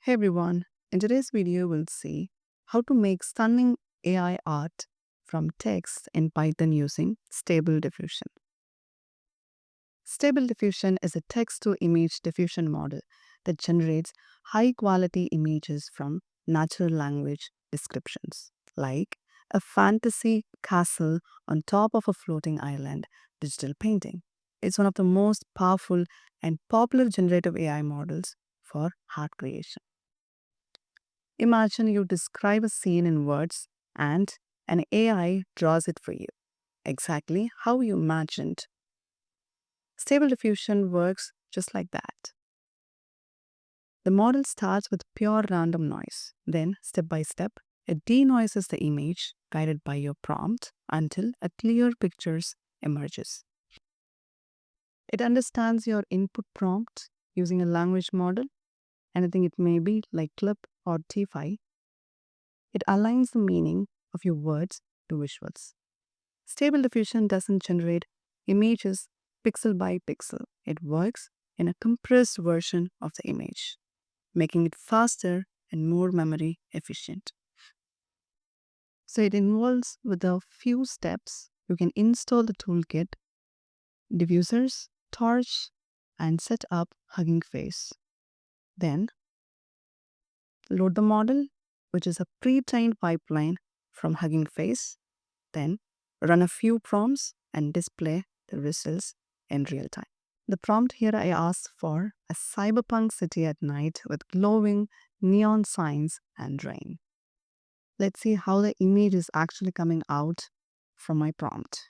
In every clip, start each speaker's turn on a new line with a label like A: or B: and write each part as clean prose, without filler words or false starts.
A: Hey everyone, in today's video we'll see how to make stunning AI art from text in Python using Stable Diffusion. Stable Diffusion is a text-to-image diffusion model that generates high-quality images from natural language descriptions, like a fantasy castle on top of a floating island digital painting. It's one of the most powerful and popular generative AI models for art creation. Imagine you describe a scene in words and an AI draws it for you, exactly how you imagined. Stable diffusion works just like that. The model starts with pure random noise. Then, step by step, it denoises the image guided by your prompt until a clear picture emerges. It understands your input prompt using a language model, anything it may be like clip or TFI. It aligns the meaning of your words to visuals. Stable diffusion doesn't generate images pixel by pixel. It works in a compressed version of the image, making it faster and more memory efficient. So it involves with a few steps. You can install the toolkit, diffusers, torch, and set up Hugging Face. Then load the model, which is a pre-trained pipeline from Hugging Face. Then run a few prompts and display the results in real time. The prompt here I asked for a cyberpunk city at night with glowing neon signs and rain. Let's see how the image is actually coming out from my prompt.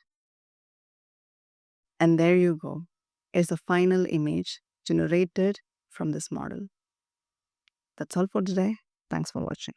A: And there you go. It's the final image generated from this model. That's all for today. Thanks for watching.